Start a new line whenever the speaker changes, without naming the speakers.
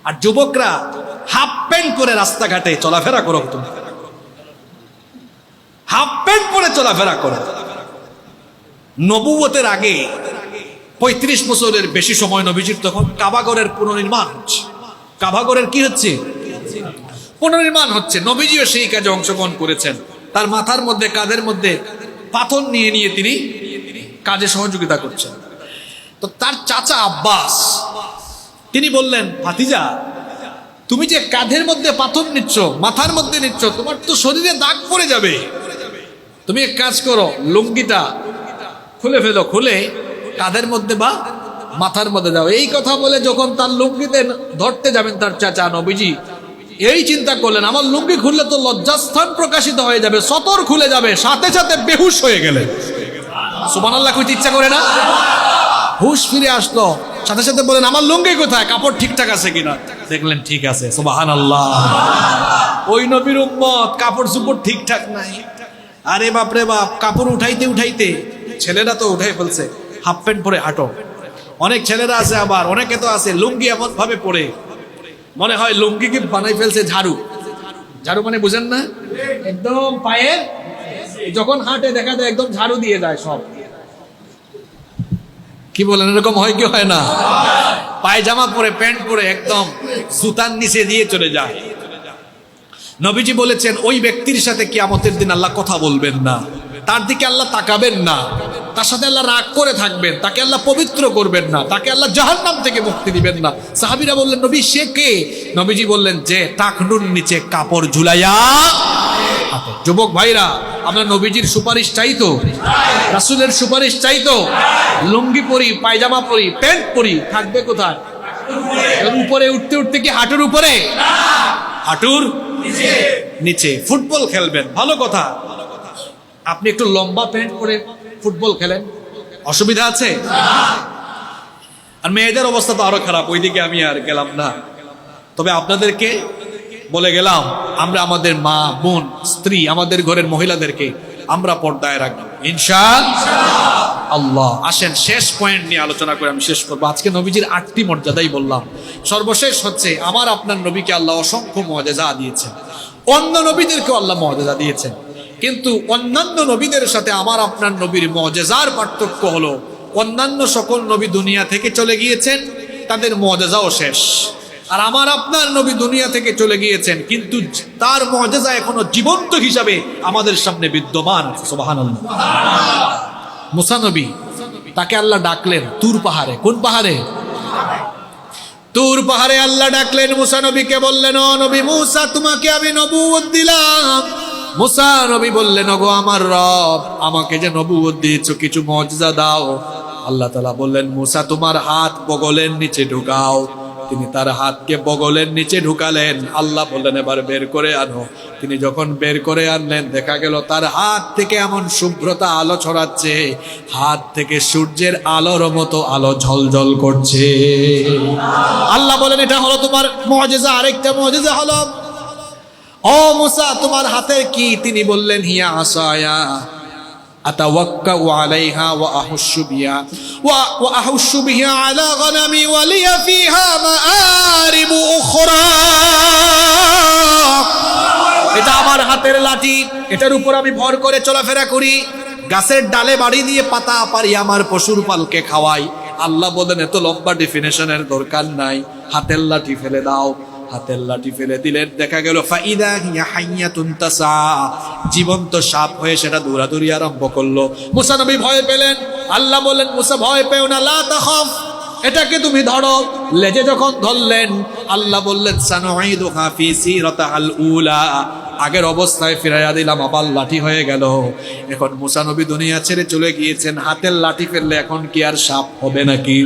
আর যুবকরা half pant পরে রাস্তাঘাটে চলাফেরা করো, তুমি হাফ প্যান্ট পরে চলাফেরা করো। নবুয়তের আগে 35 বছরের বেশি সময় নবীজির তখন কাবাগরের পুনর্নির্মাণ হচ্ছে। কাবাগরের কি হচ্ছে? পুনর্নির্মাণ হচ্ছে। নবীজিও সেই কাজে অংশগ্রহণ করেছেন। তার মাথার মধ্যে, কাঁধের মধ্যে পাথর নিয়ে নিয়ে তিনি কাজে সহযোগিতা করছেন। তো তার চাচা আব্বাস তিনি বললেন, ভাতিজা তুমি যে কাঁধের মধ্যে পাথর নিচ্ছ, মাথার মধ্যে নিচ্ছ, তোমার তো শরীরে দাগ পড়ে যাবে। তুমি এক কাজ করো, লুঙ্গিটা খুলে ফেলো, খুলে কাঁধের মধ্যে বা মাথার মধ্যে দাও। এই কথা বলে যখন তার লুঙ্গিতে ধরতে যাবেন তার চাচা, নবীজি এই চিন্তা করলেন আমার লুঙ্গি খুললে তো লজ্জাস্থান প্রকাশিত হয়ে যাবে, সতর খুলে যাবে, সাথে সাথে বেহুশ হয়ে গেলেন। সুবহানাল্লাহ কইতে ইচ্ছা করে না? হুশ ফিরে আসলো, সাথে সাথে বলেন আমার লুঙ্গি কোথায়, কাপড় ঠিকঠাক আছে কিনা? দেখলেন ঠিক আছে। সুবহানাল্লাহ। ওই নবীর উম্মত, কাপড় চোপড় ঠিকঠাক নাই। আরে বাপ রে বাপ, কাপড় উঠাইতে উঠাইতে ছেলেরা তো উঠাই ফেলছে, হাফ প্যান্ট পরে হাঁটো। অনেক ছেলেরা আছে, আবার অনেকে তো আছে লুঙ্গি এমন ভাবে পরে মনে হয় লুঙ্গি কি বানাই ফেলছে ঝাড়ু। ঝাড়ু মানে বুঝেন না? একদম পায়ের যখন হাঁটে দেখা যায় একদম ঝাড়ু দিয়ে যায় সব। কি বলেন, এরকম হয় কি হয় না? পায়জামা পরে, প্যান্ট পরে একদম জুতার নিচে দিয়ে চলে যায়। নবীজি বলেছেন ওই ব্যক্তির সাথে কিয়ামতের দিন আল্লাহ কথা বলবেন না, তার দিকে আল্লাহ তাকাবেন না, তার সাথে আল্লাহ রাগ করে থাকবেন, তাকে আল্লাহ পবিত্র করবেন না, তাকে আল্লাহ জাহান্নাম থেকে মুক্তি দিবেন না। সাহাবীরা বললেন নবী সে কে? নবীজি বললেন যে টাকনুর নিচে কাপড় ঝুলাইয়া হাঁটে। যুবক ভাইরা, আমরা নবীজির সুপারিশ চাইতো, রাসূলের সুপারিশ চাইতো। লুঙ্গি পরি, পায়জামা পরি, প্যান্ট পরি, থাকবে কোথায়? উপরে উঠতে উঠতে কি হাঁটুর উপরে? হাঁটুর নিচে। ফুটবল খেলবেন, ভালো কথা। আপনি একটু লম্বা প্যান্ট পরে ফুটবল খেলেন, অসুবিধা আছে? আর মেয়েদের অবস্থা তো আরো খারাপ, ওইদিকে আমি আর গেলাম না। তবে আপনাদেরকে বলে গেলাম, আমরা আমাদের মা, বোন, স্ত্রী, আমাদের ঘরের মহিলাদেরকে আমরা পর্দায় রাখবো ইনশাআল্লাহ। আসেন শেষ পয়েন্ট নিয়ে আলোচনা করে আমি শেষ করবো। আজকে নবীজির 8টি মর্যাদাই বললাম। সর্বশেষ হচ্ছে আমার আপনার নবীকে আল্লাহ অসংখ্য মুআজিজা দিয়েছেন, অন্য নবীদেরকেও আল্লাহ মুআজিজা দিয়েছেন। কিন্তু অন্যান্য নবীদের সাথে আমার আপনার নবীর মুআজিজার পার্থক্য হলো অন্যান্য সকল নবী দুনিয়া থেকে চলে গিয়েছেন, তাদের মুআজিজাও শেষ। আর আমার আপনার নবী দুনিয়া থেকে চলে গিয়েছেন, কিন্তু তার মুআজিজা এখনো জীবন্ত হিসাবে আমাদের সামনে বিদ্যমান। সুবহানাল্লাহ। মুসা নবী, তাকে আল্লাহ ডাকলেন তুর পাহাড়ে। কোন পাহাড়ে? তুর পাহাড়ে আল্লাহ ডাকলেন মুসা নবীকে, বললেন ও নবী মুসা, তোমাকে আমি নবুয়ত দিলাম। মুসা নবী বললেন ওগো আমার রব, আমাকে যে নবুয়ত দিয়েছো কিছু মুআজিজা দাও। আল্লাহ তাআলা বললেন মুসা তোমার হাত বগলের নিচে ঢুকাও। তিনি তার হাতকে বগলের নিচে ঢুকালেন। আল্লাহ বললেন এবার বের করে আনো। তিনি যখন বের করে আনলেন, দেখা গেল তার হাত থেকে এমন শুভ্রতা আলো ছড়াচ্ছে, হাত থেকে সূর্যের আলোর মতো আলো ঝলঝল করছে। আল্লাহ বলেন এটা হলো তোমার মুআজিজা। আরেকটা মুআজিজা হলো ও মুসা তোমার হাতে কি? তিনি বললেন হিয়া আসায়া আতাওয়াক্কাউ আলাইহা ওয়া আহুশু বিহা ওয়া আহুশু বিহা আলা গনামি ওয়া লিয়া ফিহা মাআরিবু উখরা। এটা আমার হাতের লাঠি, এটার উপর আমি ভর করে চলাফেরা করি, গাছের ডালে বাড়ি দিয়ে পাতা পারি, আমার পশুর পালকে খাওয়াই। আল্লাহ বলেন এত লম্বা ডেফিনেশনের দরকার নাই, হাতের লাঠি ফেলে দাও। হাতের লাঠি ফেলে দিলেন, দেখা গেল ফাইদা হিয়া হাইয়াতুন তাসা, জীবন্ত সাপ হয়ে সেটা দৌড়াদৌড়ি আরম্ভ করলো। মুসা নবী ভয় পেলেন। আল্লাহ বললেন মুসা ভয় পেও না, লা তাখাফ, এটাকে তুমি ধরো। লেজে যখন ধরলেন আল্লাহ বললেন সানুঈদুহা ফি সিরাতিহাল উলা, আগের অবস্থায় ফিরাইয়া দিলাম, আবার লাঠি হয়ে গেল। এখন মুসা নবী দুনিয়া ছেড়ে চলে গিয়েছেন, হাতের লাঠি ফেললে এখন কি আর সাপ হবে নাকি?